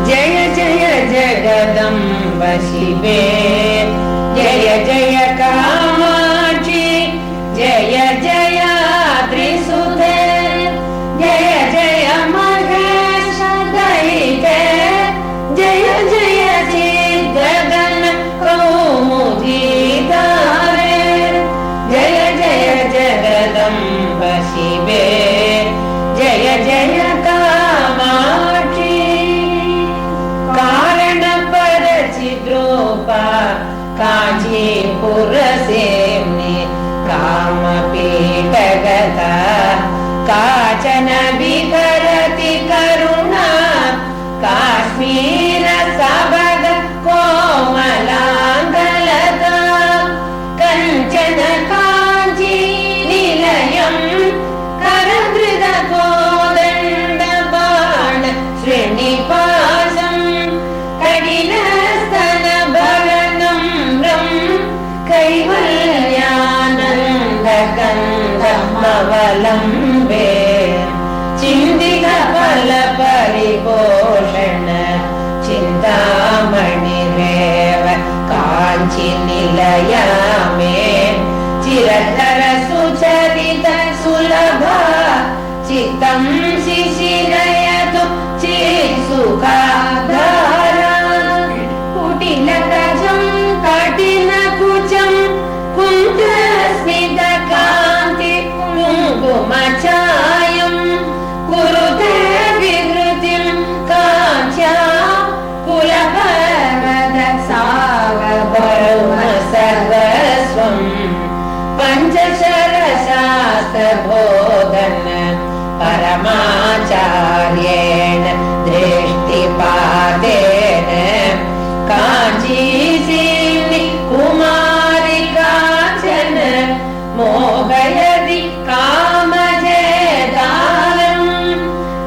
जय जय जगदम्ब शिवे जय जय कामाक्षी जय जय त्रिसुते जय जय महेश दैते जय जय चिद्गगन कौमुदीधारे जय जय जगदम्ब शिवे जय जय कामाक्षी कारणपरचिद्रूपा काञ्चीपुरसेम्नि कामपीठगता काचन विहरति करुणा काश्मीरसभग कोमलाङ्गलता कञ्चन काञ्ची निलयं करधृतकोदण्डबाण श्रीनिवासं कडिलस्तनभरनम्रं कैवल्यानन्दगन्धमवलम्बे चिन्तिकफलपरिपोषण चिन्तामणिरेव काञ्चिनिलया मे चिरधर सुचरित सुलभा चित्तं शिशिरयतु चित्सुखाधारा कुटिलगजं कठिनकुचं कुञ्जस्मितकान्ति कुङ्कुमचायं कुरुते विहृतिं काञ्च्या कुलपर्वत सावभौमसर्वस्वं पञ्चशरशास्त्रबोधन परमाचार्येण दृष्टिपातेन काञ्चीसीम्नि कुमारि काचन मोहयति कामजेदालं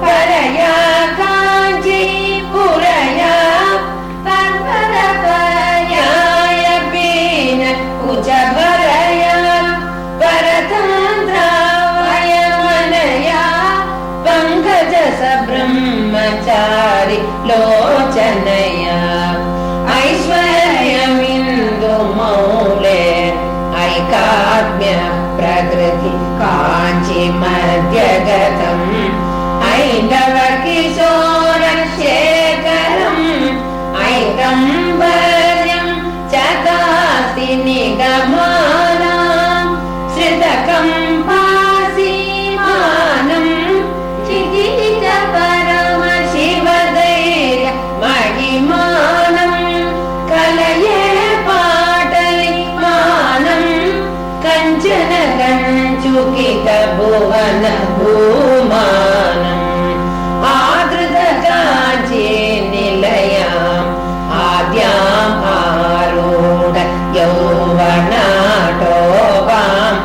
परया काञ्ची पुरया पर्वतपर्याय पीन कुचभरया परतन्त्रावयमनया पङ्कजसब्रह्मचारि लोचनया ऐश्वर्यमिन्दुमौले ऐकात्म्य प्रकृति काञ्ची मध्यगतम् ऐन्दव किशोरशेखरम् ऐकम्बर्यं चकासि निगमानां श्रितकम्पासीमानं चिकित परमशिवधैर्य महिमानं कलये पाटलिमानं कञ्चन कञ्चुकित भुवन भूमानम् आदृत काञ्ची निलयाम् आद्याम् आरूढ यौवनाटोपाम्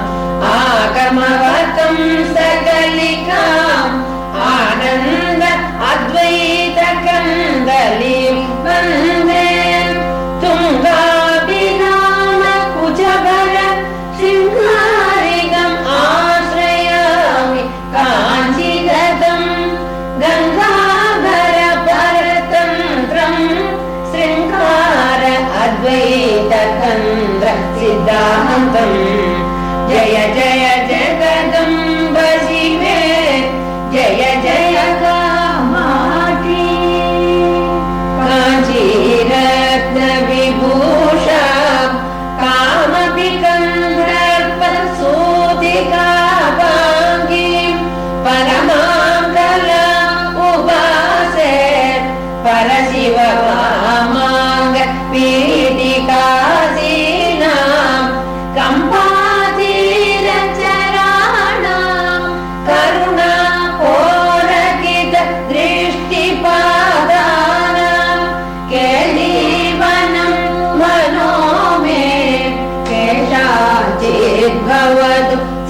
आगमवतं सकलिकाम् आनन्द अद्वैत कन्दलीं वन्दे तुङ्गाभिराम कुचभर शृङ्गारिकम् आश्रयामि काञ्चीगतं गङ्गाधर परतन्त्रं शृङ्गार अद्वैततन्त्र सिद्धान्तम् जय जय जगदम्ब शिवे जय जय कामाक्षी काञ्चीरत्न विभूषा कामपि कन्द्रसूतिकाभाङ्गीं परमां कला उपासे परशिववामाङ्ग पीठिकासीनां कम्पातीरचराणां करुणा कोरकित दृष्टिपादानां केलीवनं मनो मे केषाञ्चिद्भवतु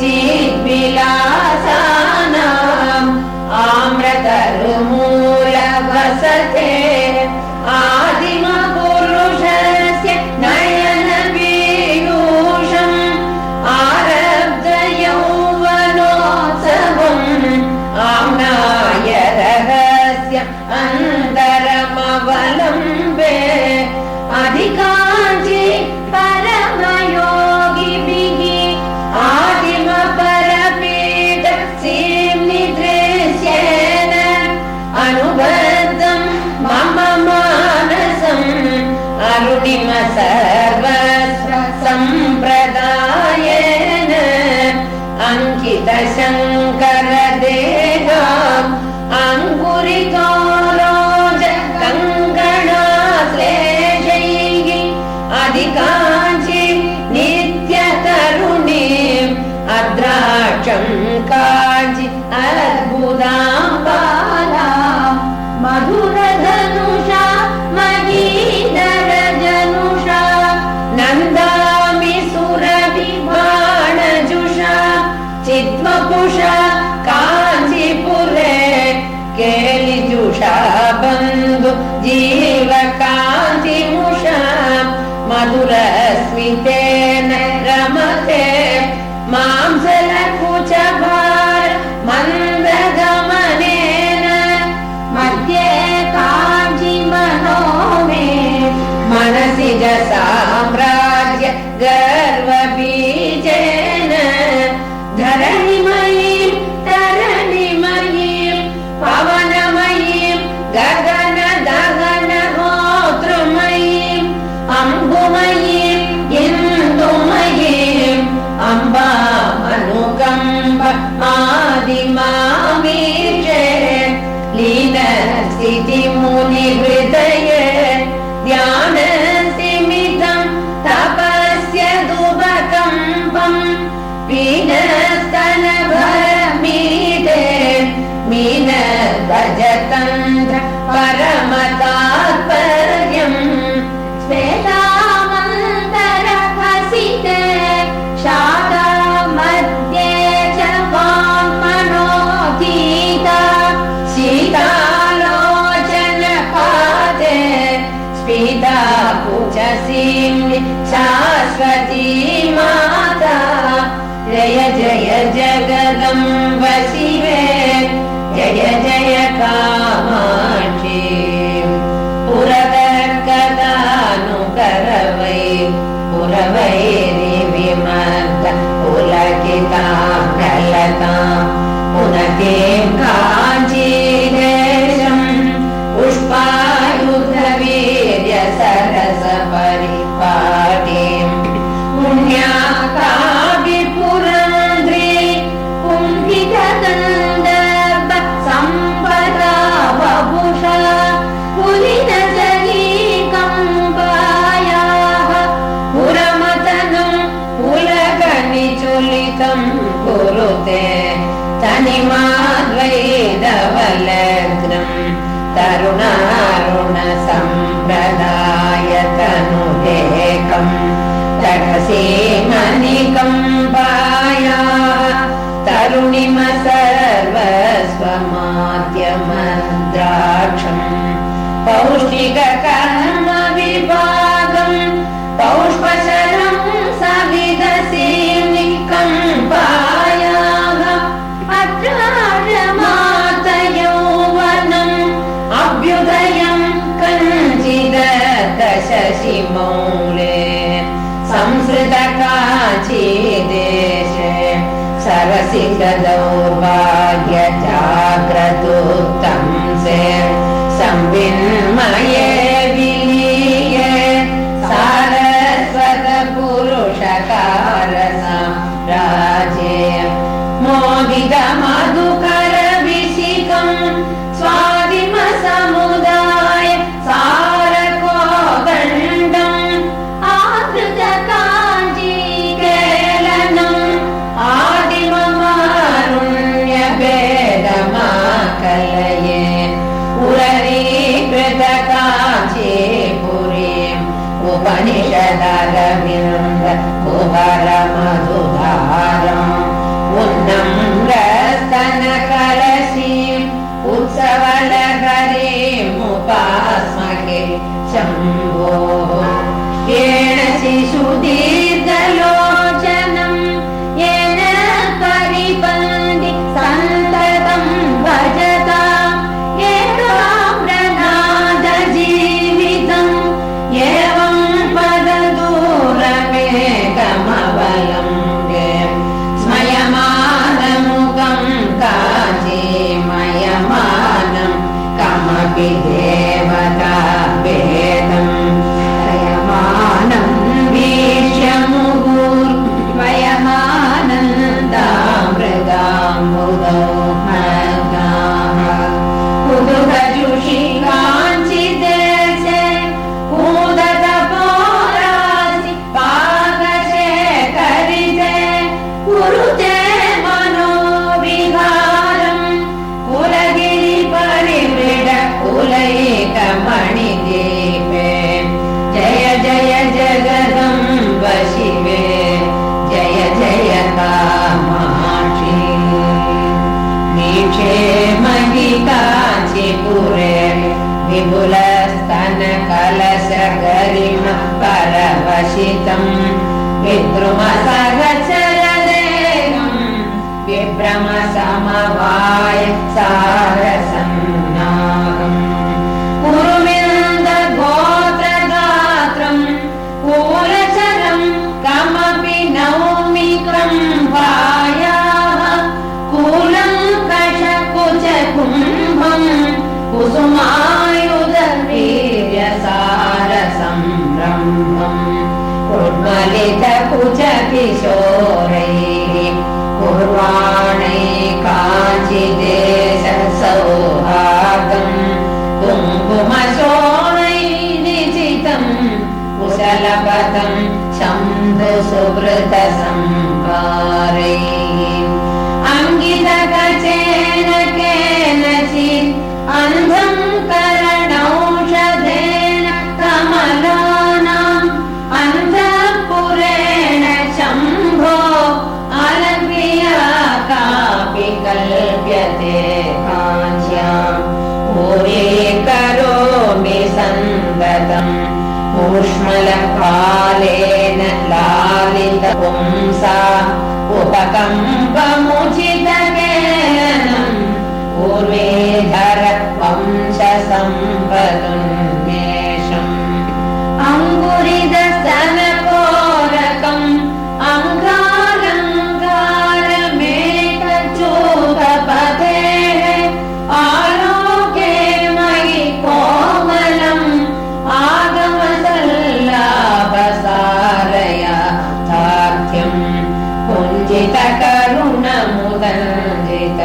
चिद्विलासानाम् आम्रतरुमूलवसते आदिमपुरुषस्य नयनपीयूषम् आरब्ध सर्वस्व सम्प्रदायेन अंकित शंकर देहाम् अंकुरितो रोज कंकणाश्लेषैः अधिकाञ्चि नित्य तरुणीम् अद्राक्षं काञ्चि अद्भुतां बालाम् मधुरधनुषा महीधरजनुषा नन्दामि सुरभिबाणजुषा चिद्वपुषा काञ्चीपुरे केलिजुषा बन्धु जीवकान्तिमुषा मधुरस्मितेन रमते मांसलकुचभार मन्दगमनेन मध्ये काञ्ची मनो मे मनसि च साम्राज्य गर्वबीजेन धरणिमयीं तरणिमयीं पवनमयीं गगनदगनहोतृमयीं अम्बुमयीं इन्दुमयीं अम्बामनुकम्प आदिमामीशे लीनस्थितिमुनिहृदये ध्यानस्थिमितं तपस्य दुबकम्पं पीनस्तनभरमीडे मीनध्वजतन्त्र परमतात्पर्यम् श्वेतामन्तरभसिते शाखा मध्ये च वाङ्मनोधीता शीतालोचनपादे स्फीता कुचसीम्नि शाश्वती माता जय जय जगदम्ब शिवे जय जय कामाक्षी पुरदर्कदानुकरवै पुरवैरिविमर्द पुलकितां ललतां पुनकीं काञ्चीदेशं पुष्पायुधवीर्य सरसपरिपाटीं पुण्याकाभिपुरन्द्री पुंहितगन्धर्व सम्पदा बभुषा पुलिनजलीकम्बायाः पुरमतनं पुलकनिचुलितं कुरुते तनिमाद्वैदवलग्नं तरुणारुणसम्प्रदायतनुरेकं तटसीमनिकम्बायाः तरुणिम सर्वस्वमाद्यमद्राक्षम् पौष्टिककर्मविभागं पौष्पशरं सविदसीनिकम्बायाः अत्रारमातयौवनम् अभ्युदयं कञ्चिदशशिमौले संसृतकाञ्चीदेशे सरसिजदौर्भाग्य जाग्रतोत्तंसे संविन्मये विलीये सारस्वत पुरुषकारसाम्राज्ये मोदित मधुकर विशिखं स्वादिमसमुदाय सारकोदण्डम् आदृत काञ्चीकेलनम् आदिममारुण्यभेदमाकलये पुररीकृत काञ्चीपुरीम् उपनिषदरविन्द कुहर मधुधारम् उन्नम्रस्तनकलशीम् उत्सवलहरीमुपास्महे शम्भोः येन शिशुदीर्घलोचनं येन परिपन्ति सन्ततं भजतां एकाम्रनादजीवितम् एवं पददूरमेकमवलम्ब्य स्मयमानमुखं काञ्चीमयमानं कमपि देवता भेदं स्मयमान विद्रुमसहचरदेहम् विभ्रमसमवाय सारसन्नागम् कुरुविन्दगोत्रगात्रम् कूलचरम् कमपि नौमिकम् वायाः कूलं कषकुचकुम्भम् कुसुमायुधवीर्यसारसंरम्भम् उर्मलितकुचकिशोरैः कुर्वाणैः काञ्चिदेशसौहार्दम् कुङ्कुमशोणैः निजितम् कुशलपथम् शम्भुसुवृतसंभारैः अङ्गितकचेन केनचित् अन्धं करणौषधेन कमलानाम् अन्तःपुरेण शम्भो अलक्रिया कापि कल्प्यते काञ्च्याम् पूरीकरोमि सन्ततम् ऊष्मलकालेन लालितपुंसा उपकम्पमुचितकेलनम् पूर्वेधर वंशसम्पदुन्मेषम् अङ्कुरितस्तनकोरकम् अङ्गालङ्कारमेकचूतपतेः आलोके मयि कोमलम् आगमसल्लाभसारया तार्थ्यम् कुञ्जितकरुणमुदञ्जित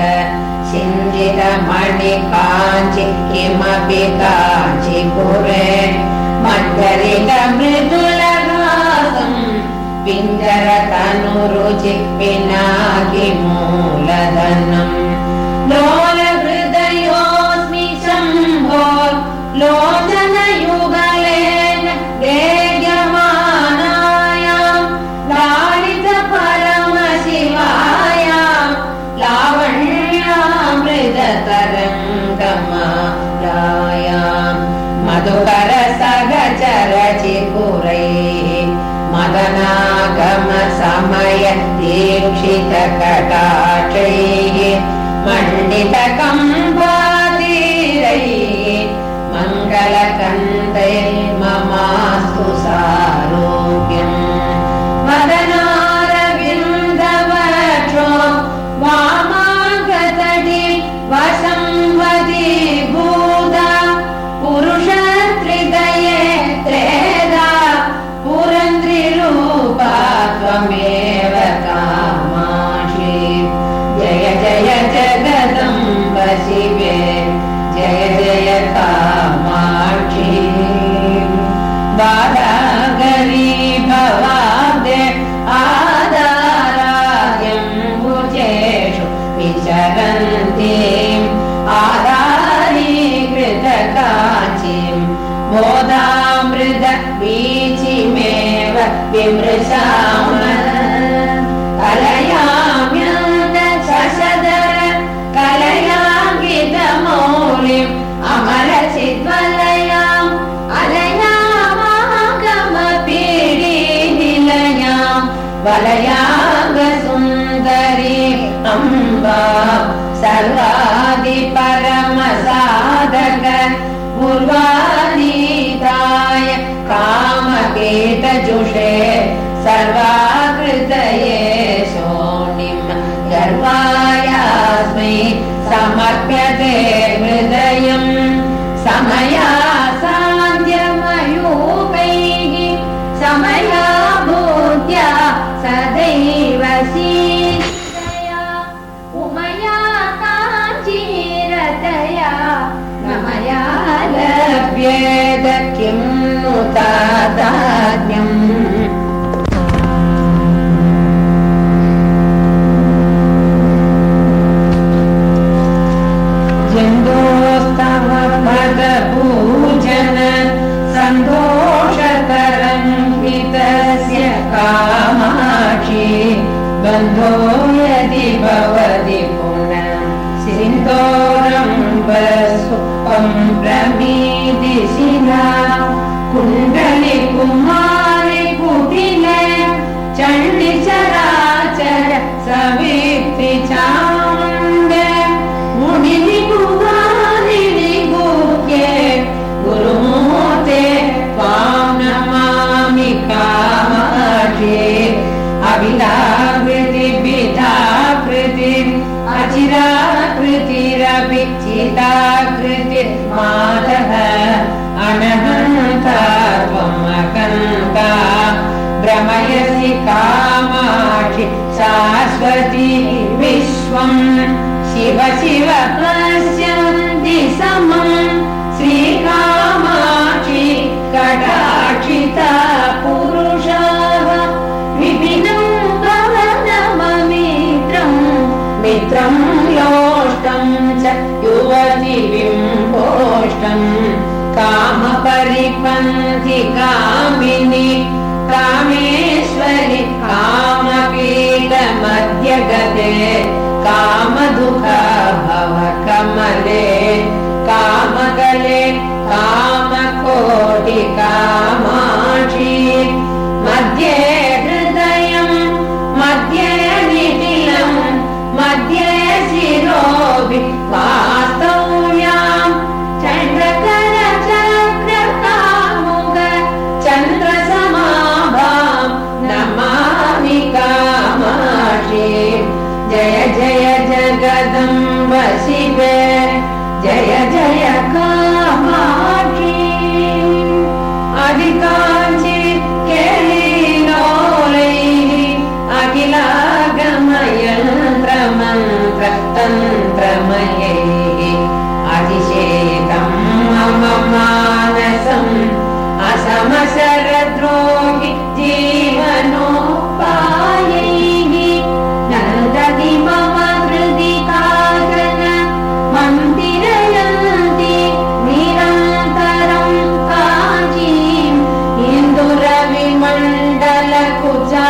सिञ्जितमणिकाञ्चि किमपि काञ्चिपुरे मण्डलिकमृदुलहासम् पिञ्जरतनुरुचि पिनाकिमूलधनम् लोलहृदयोऽस्मि शम्भो लोचनयुगलेन देयमानायां लालितपरमशिवायां लावण्यामृततरङ्गमालायां मधुकरसहचरचिपुरैः मदनागमसमय दीक्षितकटाक्षैः मण्डितकम्पातीरैः मङ्गलकन्दैर्ममास्तु सारोग्यम् मदनारविन्दवक्षो वामाङ्गतटी वसंवदी भूता पुरुषत्रिदये त्रेधा पुरन्द्रिरूपा त्वमेव कामाक्षि जय जय जगदम्ब शिवे जय जय कामाक्षि बाधागरी भवाब्दे आधाराद्यं भुजेषु विचरन्तीम् आधारीकृतकाञ्चीं मोदामृत वीचिमेव विमृशामः कलयाम्यन्दशशधर कलयाङ्कितमौलिम् अमरचिद्वलयाम् अलयामागमपीडीनिलयाम् वलयाङ्गसुन्दरी अम्बा सर्वादिपरमसाधक पूर्वानीताय कामकेतजुषे सर्वाकृतये शोणिं गर्वायास्मै समर्प्यते हृदयम् समयासाध्यमयूपैः समया भूत्या सदैव सीतया उमया काञ्चीरतया नमया लभ्येत किं नु तादात्म्यम् जन्दोस्तव पदपूजन सन्तोषतरङ्गितस्य कामाक्षि बन्धो यदि भवति पुनः सिन्दूरम्बसुपं प्रमीदिशिला कुण्डलिकुमारि कुटिल चण्डि चराचर सवित्रि चामुण्डे मुनिनि गुहारिणि गुह्ये गुरुमूर्ते त्वां नमामि कामाक्षि अभिलाकृति विधाकृति अचिराकृतिरपि चिताकृतिर्मातः अनहन्ता त्वमकन्ता भ्रमयसि कामाक्षि शाश्वती विश्वं शिव शिव पश्यन्ति समं श्रीकामाक्षि कटाक्षिता पुरुषाः विपिनं भवनममित्रं मित्रं योष्टं च युवति बिम्बोष्टं कामपरिपन्थि कामिनि कामेश्वरि कामपीठमध्यगते कामदुःख भव कमले कामकले कामकोटि कामाक्षि मध्ये हृदयं मध्ये निटिलं मध्ये शिरोभि वास्तव्यां चन्द्रकर चक्रकामुक चन्द्रसमाभां नमामि कामाक्षि जय जय जगदम्ब शिवे जय जय कामाक्षि अधिकाञ्चि केलिलोलैः अखिलागमयन्त्रमन्त्रतन्त्रमयैः अधिशेतं मम मानसम् असमशरद्रोहि जीवनोपायैः नन्दति मम हृदि काचन मन्दिरयन्ति निरन्तरं काञ्चीम् इन्दुरविमण्डलकुचा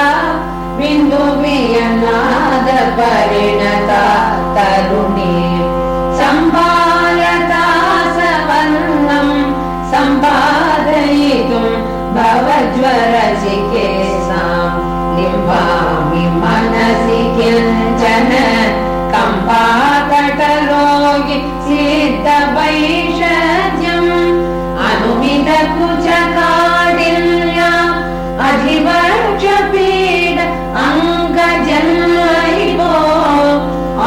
बिन्दुवियनादपरिणता तरुणी सम्भारता सवर्णं सम्पादयितुं भवज्वरचिकित्सां लिम्बामि मनसि किञ्चन कम्पाकटरोगि सिद्धवैषद्यम् अनुमितकुचकाठिन्याम् अधिवर्षपीड अङ्गजन्मैवो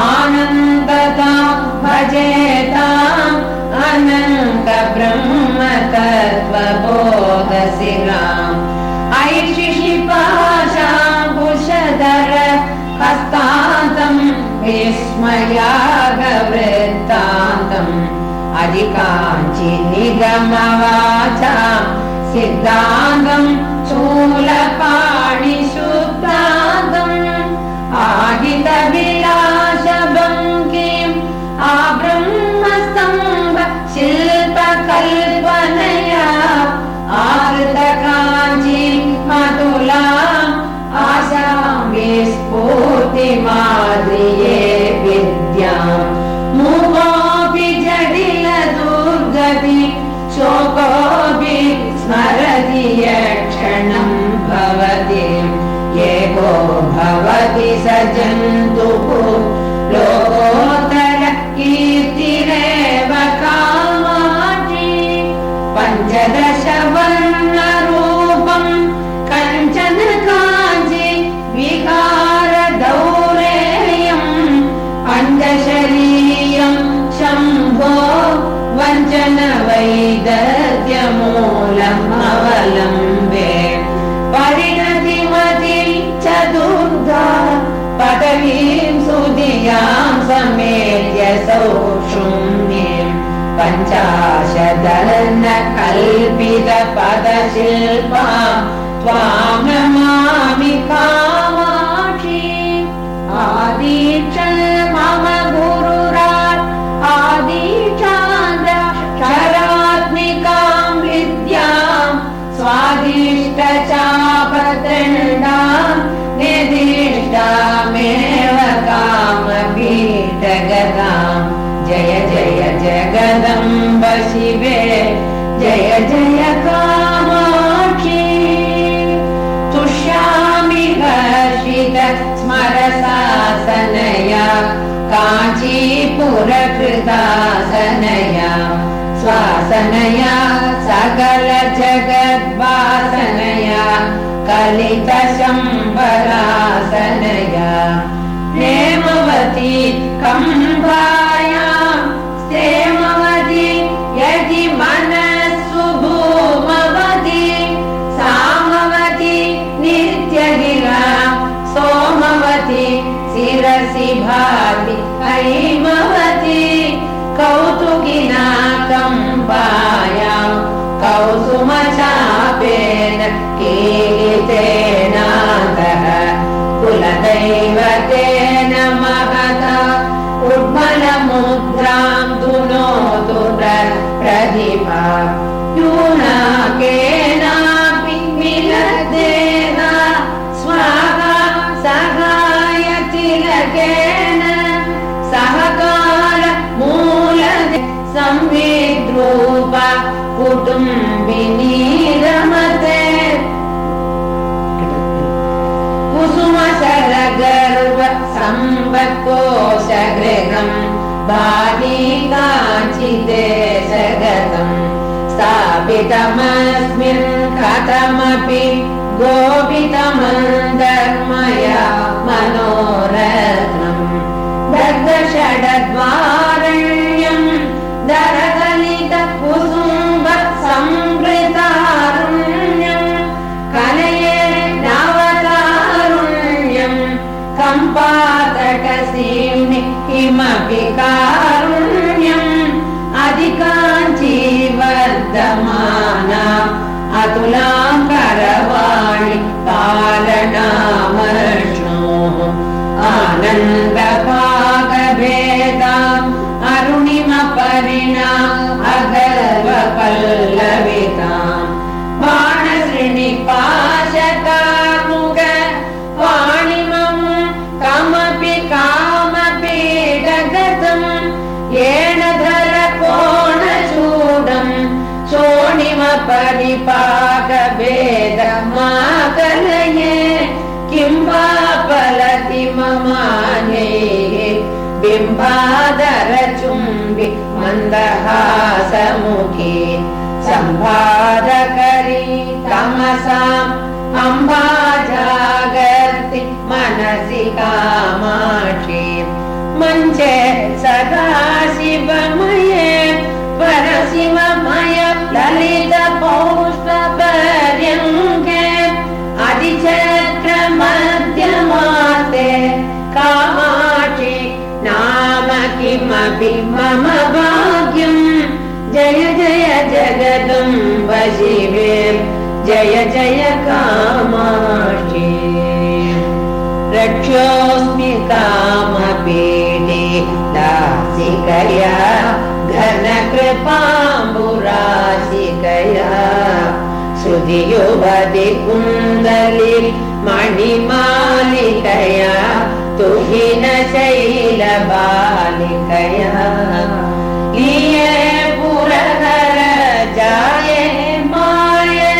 आनन्दता भजेताम् अनन्त ब्रह्मतत्त्वबोधशिलाम् ऐशिशिपाशाङ्कुशधर हस्तान्तं विस्मयागवृत्तान्तम् अधिकाञ्चि निगमवाचां सिद्धान्तं शूलपाणिशुद्धान्तम् आहितविलासभङ्गिम् आब्रह्मस्तम्भ शिल्पकल्पनया आकृतकाञ्चि अतुलाम् आशां विस्फूर्तिमाद्रिये विद्याम् मुकोऽपि जटिलदुर्गति शोकोऽपि स्मरति यक्षणं भवति एको भवति स जन्तुः लोकोत्तर कीर्तिरेव कामाक्षि पञ्चदश वर्णरूपं कञ्चन काञ्चि विहारदौरेयं पञ्चशरीयं शम्भो वञ्चन वैदग्ध्यमूलम् अवलम्बे परिणतिमति चतुर्धा पदवीं सुधियां समेत्य सौषुम्नीं पञ्चाशदर्न कल्पित पदशिल्पा त्वां नमामि कामाक्षि आदीक्ष मम गुरुरात् आदीक्षान्त शरात्मिकां विद्यां स्वादिष्टचापतृण्डां निर्दिष्टामेव कामपीठगतां जय जय जगदम्ब शिवे जय जय कामाक्षि समरसासनया काञ्चीपुरकृतासनया स्वासनया सकल जगद्वासनया कलितशम्बरासनया नेमवती कम्बायां स्थेमवती यदि मनस्सु भूमवती सामवती नित्यगिरा सोमवती शिरसि भाति हैमवती कौतुकिना कम्बायां कौसुमचापेन कीलितेनातः कुलदैवतेन महता उर्मलमुद्रां दुनोतु प्रदीपा यूनाकेनापि मिलतेन स्वाहा सहाय तिलकेन सहकार मूलदे संविद्रूप कुटुम्बिनी रमते कुसुमशरगर्व सम्पत्कोशगृहम् बालिकाचिदेशगतम् स्थापितमस्मिन् कथमपि गोपितमन्दर्मया मनोरत्नम् दग्धषड्वारण्यम् दरगलित कुसुम्ब संवृतारुण्यम् कलये नवतारुण्यम् कम्पातकसीम्नि किमपि कारुण्यम् अधिकाञ्चीवर्धमाना अतुलां करवाणि पालनामर्ष्णोः आनन्दभागभेदाम् अरुणिमपरिणाम् अगर्वपल्लविताम् बाणश्रेणिपाशकामुक वाणिमम् कमपि कामपीडगतम् येन धरकोणचूडम् शोणिमपरिपाकभेदमाकलये किं वा फलति ममान्यैः बिम्बादरचुम्बि मन्दहासमुखी सम्भादकरी तमसाम् अम्बा जागर्ति मनसि कामाक्षी मञ्चे सदा शिवमये परशिवमय ललित पौष्पपर्यङ्के अधिचक्रमध्यमास्ते कामाक्षी नाम किमपि मम भाग्यम् जय जय जगदम्ब शिवे जय जय कामाक्षी रक्षोऽस्मि कामपीडे दासिकया घनकृपाम्बुराशिकया श्रुतियुवति कुन्दली मणिमालिकया तुहिनशैलबालिकया लीये पुरहर जाये माये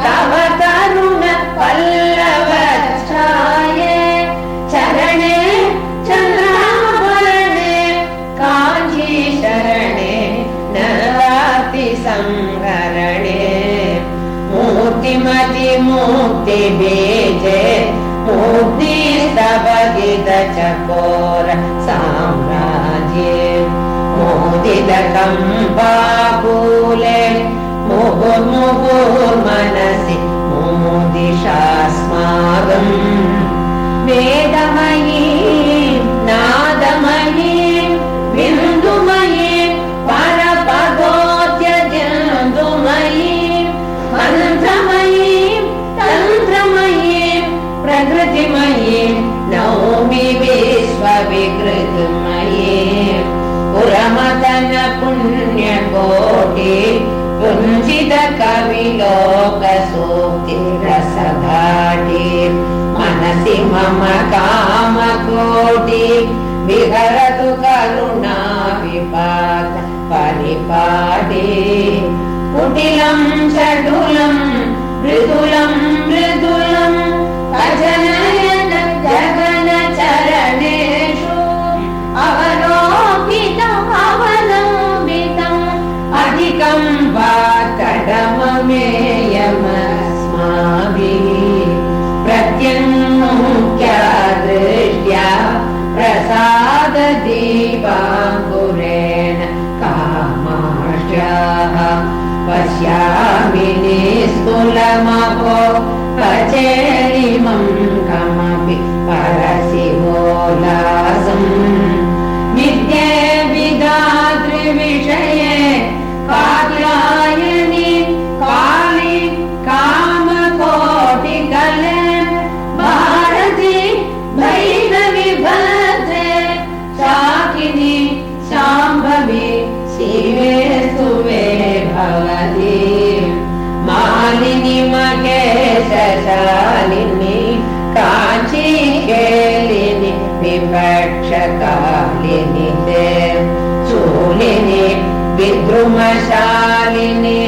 तव तरुण पल्लवच्छाये चरणे चन्द्राभरणे काञ्ची शरणे नराति संहरणे मूर्तिमति मुक्तिबीजे मुक्तिस्तबदित चकोर साम्राज्ये मोदित कम्पाकूले मुहुर्मुहुर्मनसि मोदिशास्माकम् वेदमयी नादमयी बिन्दुमयी परपदोद्यजन्दुमयी मन्त्रमयी तन्त्रमयी प्रकृतिमयी नौमि विश्वविकृतिमयी पुरमदन पुण्यकोटि पुञ्जित कविलोकसूक्ति रसघाटी मनसि मम कामकोटि विहरतु करुणा विपाक परिपाटे कुटिलं चटुलं मृदुलं मृदुलं अजनयन जगन मपो पचेलिमं कमपि परशिवोल्लासम् विद्ये विधातृविषये कात्यायनि काली कामकोटिकले भारती भैरवी भद्रे शाकिनी शाम्भवी शिवे सुवे भवती मालिनी महेशशालिनी कांची केलिनी विपक्षकालिनी ते शूलिनी विद्रुमशालिनी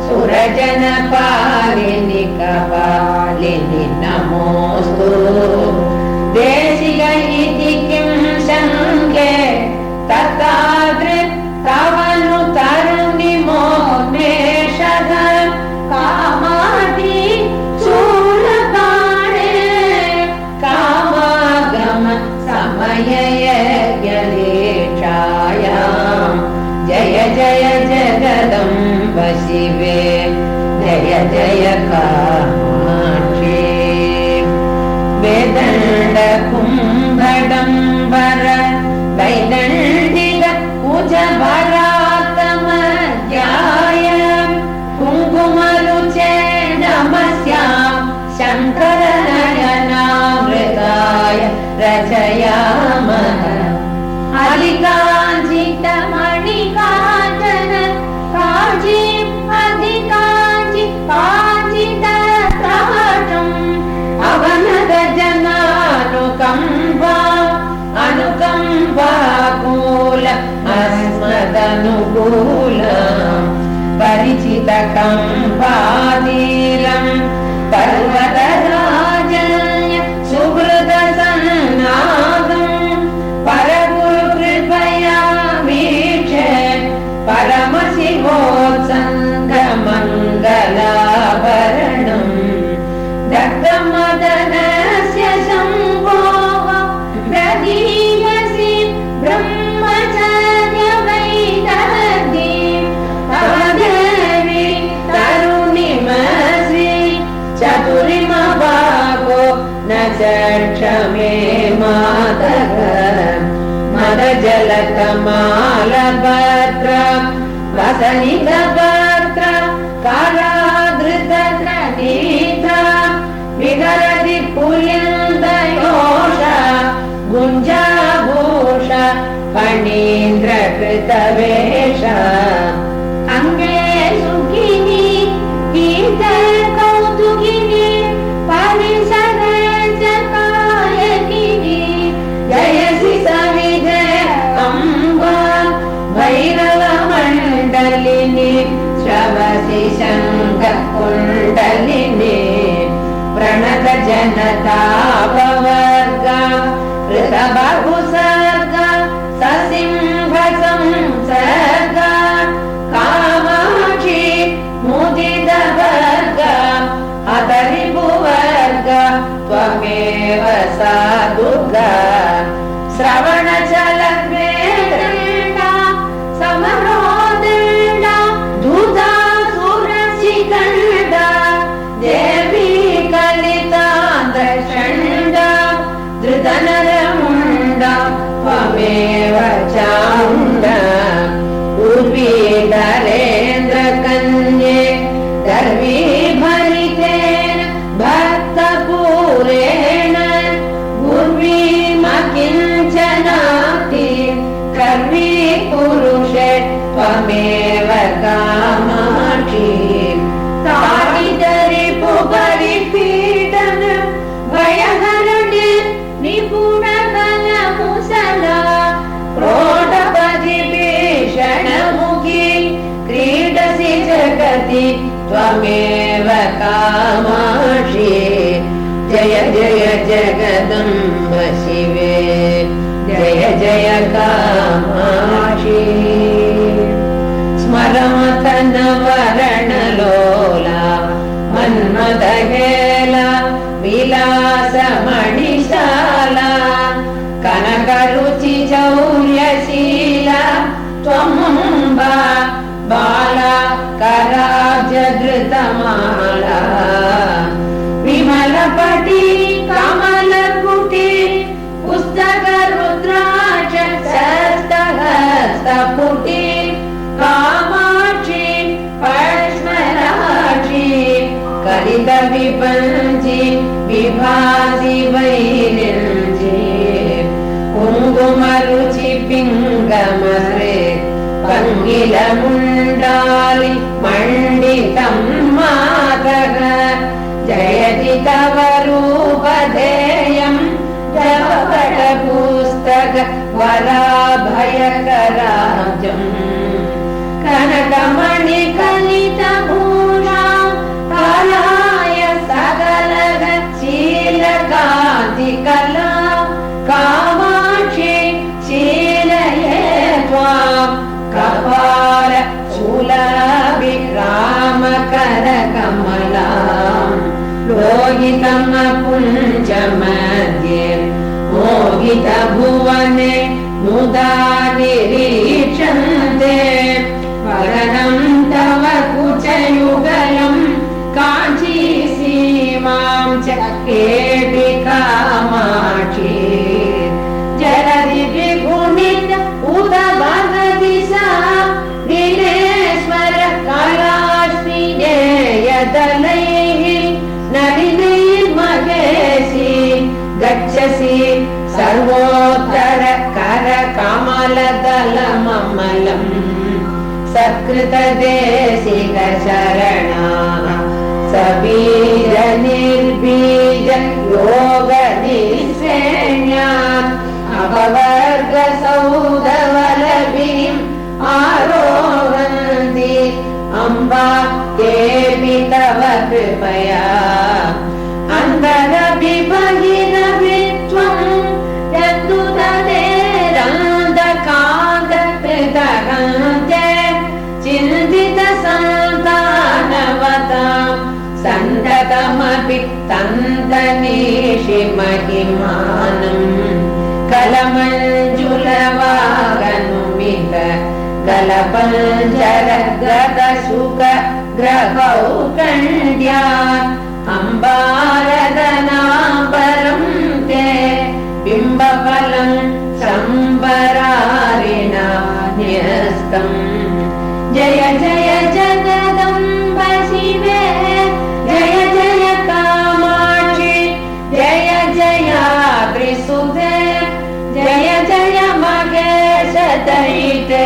सुरजनपालिनी कपालिनी नमोस्तु देशिक इति किं शङ्के तथाद्रि तवनु तरुणि मोमेषद कामादि शूलपाणे कामागम समययज्ञदीक्षायां जय जय जगदम्ब शिवे जय जय कामाक्षी वेदण्ड कुम्भडम्बर वैदण्डिक उजभरातमध्याय कुङ्कुमरुचे नमस्यां शङ्करनयनामृताय रचयामः अधिकाञ्चितमणिकाञ्चन काञ्चीं अधिकाञ्चि काञ्चितत्राटम् अवनतजनानुकम्पा अनुकम्पाकूल अस्मदनुकूल परिचितकम्पानीलं पर्वतराजन्य सुहृदसन्नादं परगुरुकृपया वीक्षे परमशिवोत्सङ्गमङ्गलाभरणम् दग्धमदनस्य शम्भोः प्रदीयसि ब्रह्मचर्यवैदग्ध्यं तव देवी तरुणिमसि चतुरिमभागो न चक्षमे मातः मदजलकमालभद्र वसनितभद्र कराधृतग्रनीता विहरति पुलिन्दयोष गुञ्जाभूष फणीन्द्रकृतवेष अङ्गे सुखिनी गीतकौतुकिनी परिसरजकायकिनी जयसि सविधे अम्बा भैरवमण्डलिनी श्रवसि शङ्खकुण्डलिनी प्रणत जनतापवर्ग ऋतबहुसर्ग ससिंह संसर्ग कामाक्षी मुदितवर्ग अतरिपुवर्ग त्वमेव सा दुर्गा श्रवणचलद्वेदण्डा समरोदण्डा धूतासुरशिखण्डा देवी कलितान्द्रषण्डा धृतनरमुण्डा त्वमेव चामुण्डा उर्वीधरेन्द्रकन्ये गर्वीभरितेन भक्तपूरेण गुर्वीमकिञ्चनाति कर्वी पुरुषे त्वमेव कामाक्षी ताडितरिपुपरिपीडन भयहरणे निपुणकलमुसला क्रोडपति भीषणमुखी क्रीडसि जगति त्वमेव कामाक्षी जय जय जगदम्ब शिवे जय जय कामाक्षी स्मरमतनवरणलोला मन्मथहेला विलासमणिशाला कनकरुचि चौर्यशीला त्वमम्बा बाला कराब्जधृतमाला नीलमुण्डालि मण्डितं मातः जयति तव रूपधेयं जपटपुस्तक वराभयकराब्जम् कनकमणिकलितभूषां कालाय सकलग शीलकान्तिकला कामाक्षि शीलये त्वां कपाल शूलाभिरामकरकमलां लोहितमपुञ्जमध्ये मोहितभुवने मुदा निरीक्षन्ते वदनं तव कुचयुगलं काञ्चीसीमां च केऽपि कामाक्षी जलधि विगुणित उत भगति सा दिनेश्वर कलाश्रीयदलैः नलिनैर्महेशी गच्छसि सर्वोत्तर कर कमलदलममलम् सत्कृतदेशिक शरणा सबीज निर्बीज योग निःश्रेण्यात् अपवर्ग सौधवलभीम् आरोहन्ति अम्बा केऽपि तव कृपया अन्तरभिबहिरभित्वं यद्दुतनेरन्धकान्तकृतगन्ते चिन्तितसन्तानवतां सन्ततमपि तन्तनीषि महिमानम् कलमञ्जुलवागनुमित कलपञ्जरगतशुक ग्रहौकण्ड्यात् अम्बारदनाम्बरं ते बिम्बफलं सम्बरारिणा न्यस्तम् जय जय जगदम्ब शिवे जय जय कामाक्षि जय जयाद्रिसुते जय जय महेश दयिते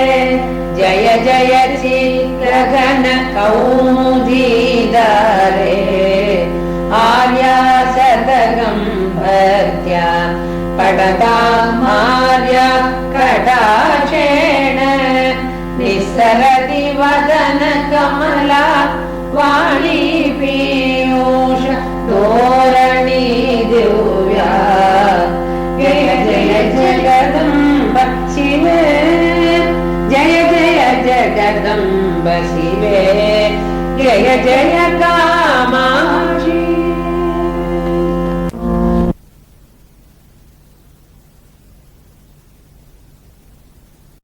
जय जय चित्रघन कौमुदीधारे आर्या शतकं भक्त्या पठतामार्य कटाक्षेण निस्सरति वदन कमला वाणी पीयूष धोरणी दिव्या जय जय जगदम्ब शिवे जय जय जगदम्ब शिवे जय जय